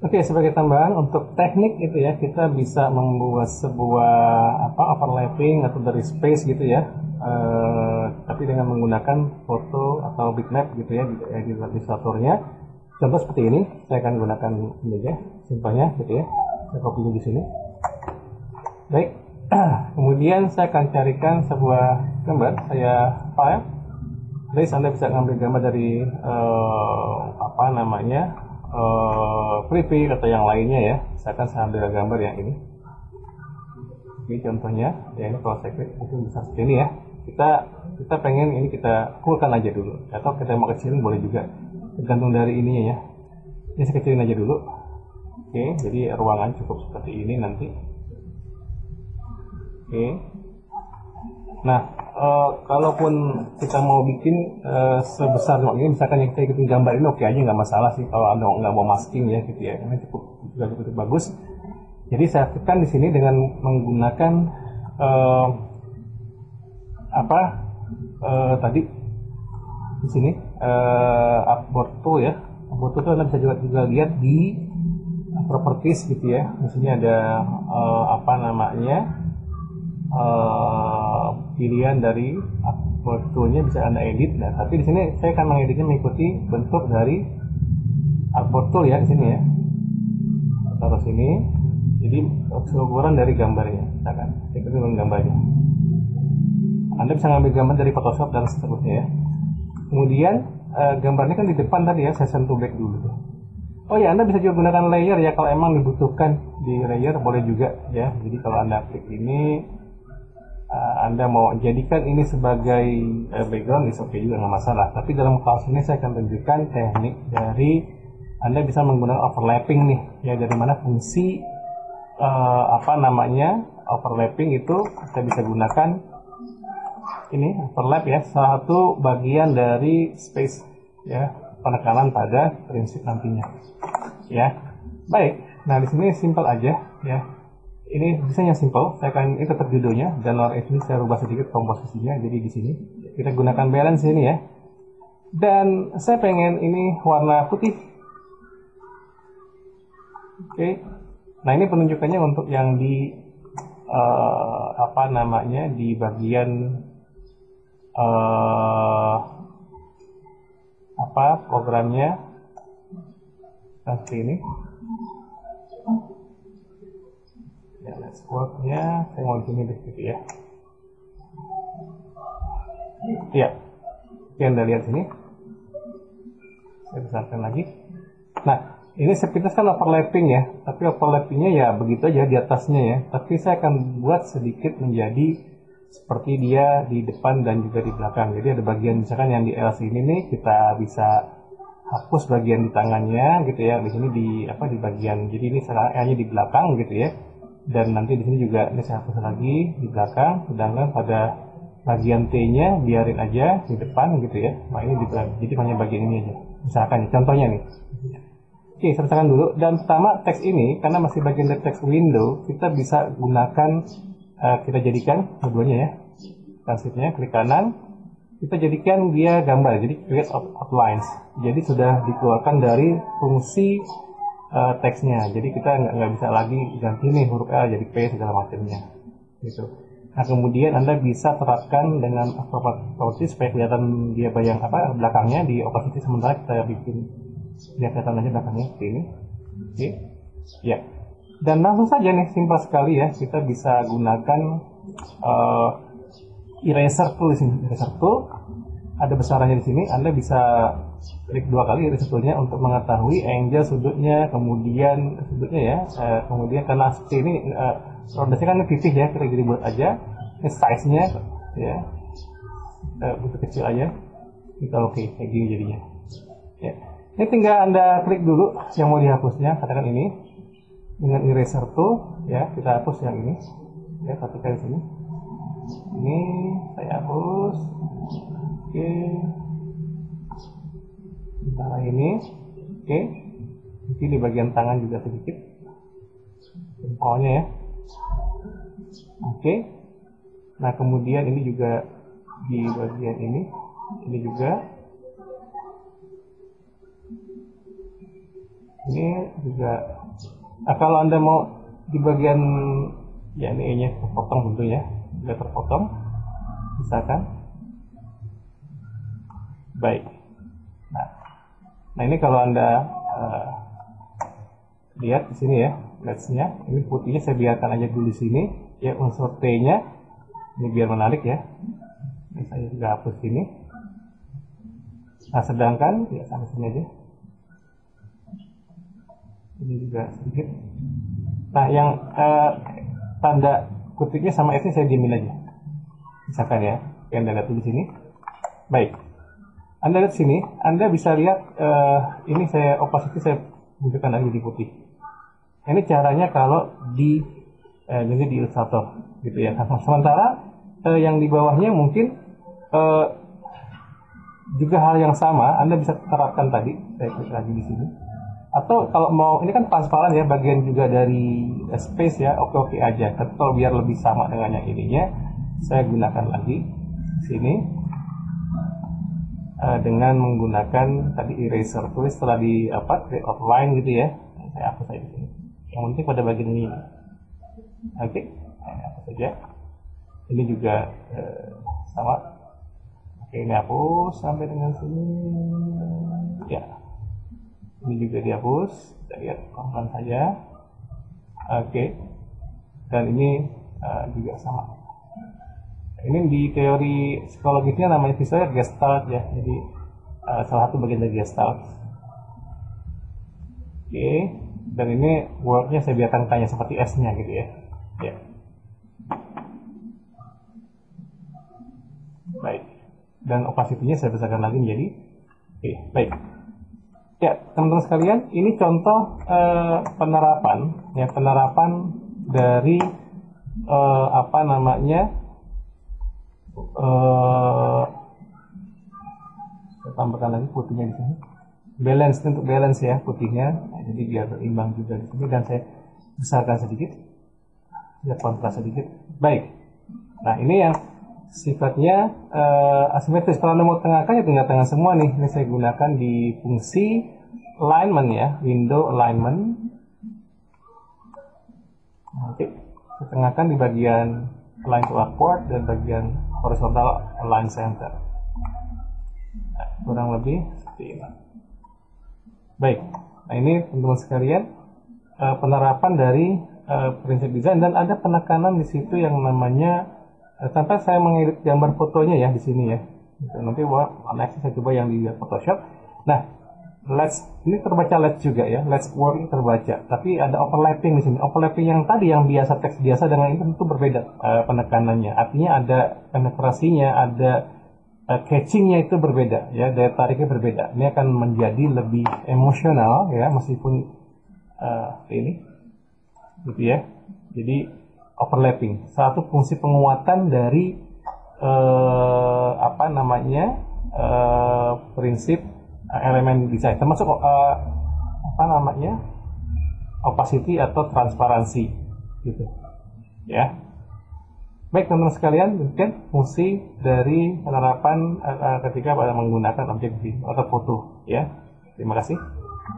Oke, sebagai tambahan untuk teknik itu ya, kita bisa membuat sebuah overlapping atau dari space gitu ya, tapi dengan menggunakan foto atau bitmap gitu ya di ilustratornya. Contoh seperti ini, saya akan gunakan ini aja, simpelnya gitu ya. Saya copy di sini. Baik, kemudian saya akan carikan sebuah gambar, saya file. Jadi Anda bisa ngambil gambar dari preview atau yang lainnya ya. Misalkan saya ambil gambar yang ini. Ini contohnya, ya ini kalau saya klik mungkin bisa seperti ini ya. Kita kita pengen ini kita fullkan aja dulu, atau kita mau kecilin boleh juga, tergantung dari ininya ya. Ini saya kecilin aja dulu. Oke, jadi ruangan cukup seperti ini nanti. Oke. Nah, kalaupun kita mau bikin sebesar ini, misalkan yang kita ikutin gambar ini oke aja, nggak masalah sih kalau anda nggak mau masking ya gitu ya, ini cukup bagus. Jadi saya tekan di sini dengan menggunakan eh, apa tadi di sini upward tool ya. Upward tool itu anda bisa juga lihat di properties gitu ya. Di sini ada pilihan dari fotonya bisa anda edit. Nah, tapi di sini saya akan mengeditnya mengikuti bentuk dari artboard tool ya di sini ya. Taruh sini. Jadi seukuran dari gambarnya, misalkan ikuti dengan gambarnya. Anda bisa ngambil gambar dari Photoshop dan seterusnya ya. Kemudian gambarnya kan di depan tadi ya, saya sentuh back dulu. Oh ya, Anda bisa juga gunakan layer ya kalau emang dibutuhkan di layer boleh juga ya. Jadi kalau Anda klik ini, Anda mau jadikan ini sebagai background, is oke juga nggak masalah. Tapi dalam kelas ini saya akan tunjukkan teknik dari Anda bisa menggunakan overlapping nih, ya dari mana fungsi overlapping itu kita bisa gunakan ini overlap ya, salah satu bagian dari space ya, penekanan pada prinsip nantinya ya. Baik, nah di sini simple aja ya. Ini desainnya simple, saya akan ini tetap judulnya dan warna ini saya rubah sedikit komposisinya. Jadi di sini kita gunakan balance ini ya. Dan saya pengen ini warna putih. Oke. Nah, ini penunjukannya untuk yang di di bagian uh, programnya seperti ini. Ya, networknya saya mau di sini gitu ya. Iya, yang Anda lihat sini. Saya besarkan lagi. Nah, ini sepintas kan overlapping ya, tapi overlappingnya ya begitu aja di atasnya ya. Tapi saya akan buat sedikit menjadi seperti dia di depan dan juga di belakang. Jadi ada bagian misalkan yang di LC ini nih kita bisa hapus bagian di tangannya gitu ya. Di sini di bagian. Jadi ini hanya di belakang gitu ya. Dan nanti di sini juga ini saya hapus lagi di belakang. Sedangkan pada bagian T-nya biarin aja di depan gitu ya. Nah ini di belakang. Jadi hanya bagian ini aja. Misalkan contohnya nih. Oke, saya bacakan dulu. Dan pertama teks ini, karena masih bagian dari teks window, kita bisa gunakan, kita jadikan keduanya ya. Transitnya, klik kanan. Kita jadikan dia gambar, jadi create outlines. Jadi sudah dikeluarkan dari fungsi teksnya. Jadi kita nggak bisa lagi ganti nih huruf L jadi P segala macamnya. Gitu. Nah, kemudian Anda bisa terapkan dengan property supaya kelihatan dia bayang belakangnya di opacity, sementara kita bikin dia kelihatan aja belakangnya seperti ini. Oke. Ya. Dan langsung saja nih, simpel sekali ya, kita bisa gunakan uh, eraser tool di sini. Eraser tool ada besarannya di sini. Anda bisa klik dua kali eraser toolnya untuk mengetahui angle sudutnya, kemudian sudutnya ya, kemudian karena seperti ini rodanya kan pipih ya, kita jadi buat aja. Ini size-nya ya, butuh kecil aja. Kita oke kayak gini jadinya. Ya. Ini tinggal Anda klik dulu yang mau dihapusnya, katakan ini dengan eraser tool ya, kita hapus yang ini ya, ketikkan di sini. Ini saya hapus. Oke. Sementara ini, oke. Mungkin di bagian tangan juga sedikit. Jempolnya ya. Oke. Nah, kemudian ini juga di bagian ini juga. Ini juga, nah kalau Anda mau di bagian ya ini nya terpotong tentunya, juga terpotong, misalkan. Baik. Nah ini kalau Anda lihat di sini ya, letsnya, ini putihnya saya biarkan aja dulu di sini, ya unsur T-nya, ini biar menarik ya. Ini saya juga hapus ini. Nah sedangkan ya sampai sini aja. Ini juga sedikit. Nah yang tanda kutipnya sama S nya saya diemin aja, misalkan ya, yang Anda lihat di sini. Baik, Anda lihat sini, Anda bisa lihat ini saya opacity saya tunjukkan lagi di putih. Ini caranya kalau di jadi di Illustrator gitu ya. Nah, sementara yang di bawahnya mungkin juga hal yang sama Anda bisa terapkan tadi. Saya klik lagi di sini. Atau kalau mau, ini kan transparan ya, bagian juga dari space ya, oke aja. Tapi kalau biar lebih sama dengan yang ininya, saya gunakan lagi sini dengan menggunakan tadi eraser tool setelah di create outline gitu ya. Saya hapus aja di sini. Yang penting pada bagian ini. Oke, hapus saja. Ini juga sama. Oke, ini hapus sampai dengan sini. Ya. Ini juga dihapus, kita lihat pelan-pelan saja. Oke, dan ini juga sama. Ini di teori psikologisnya namanya visual gestalt ya, jadi salah satu bagian dari gestalt. Oke, dan ini wordnya saya biarkan tanya seperti S-nya gitu ya. Ya. Baik, dan opacity-nya saya besarkan lagi menjadi oke, baik. Ya, teman-teman sekalian, ini contoh penerapan dari apa namanya, saya tambahkan lagi putihnya di sini. Balance, untuk balance ya putihnya, jadi biar berimbang juga di sini, dan saya besarkan sedikit, biar kontras sedikit. Baik. Nah ini yang sifatnya asimetris. Kalau Anda mau tengahkan ya tengah-tengah semua nih. Ini saya gunakan di fungsi alignment ya, window alignment. Oke, saya tengahkan di bagian align to upward dan bagian horizontal align center. Nah, kurang lebih seperti ini. Baik, nah ini teman-teman sekalian penerapan dari prinsip desain, dan ada penekanan di situ yang namanya tanpa saya mengedit gambar fotonya ya di sini ya. Nanti next saya coba yang di Photoshop. Nah, ini terbaca let's juga ya, let's word ini terbaca. Tapi ada overlapping di sini. Overlapping yang tadi yang biasa teks biasa dengan ini tentu berbeda penekanannya. Artinya ada penetrasinya, ada catchingnya itu berbeda ya, daya tariknya berbeda. Ini akan menjadi lebih emosional ya, meskipun ini gitu ya. Jadi overlapping, satu fungsi penguatan dari apa namanya prinsip elemen desain, termasuk apa namanya opacity atau transparansi gitu ya. Baik teman-teman sekalian, mungkin fungsi dari penerapan ketika menggunakan objek atau foto ya. Terima kasih.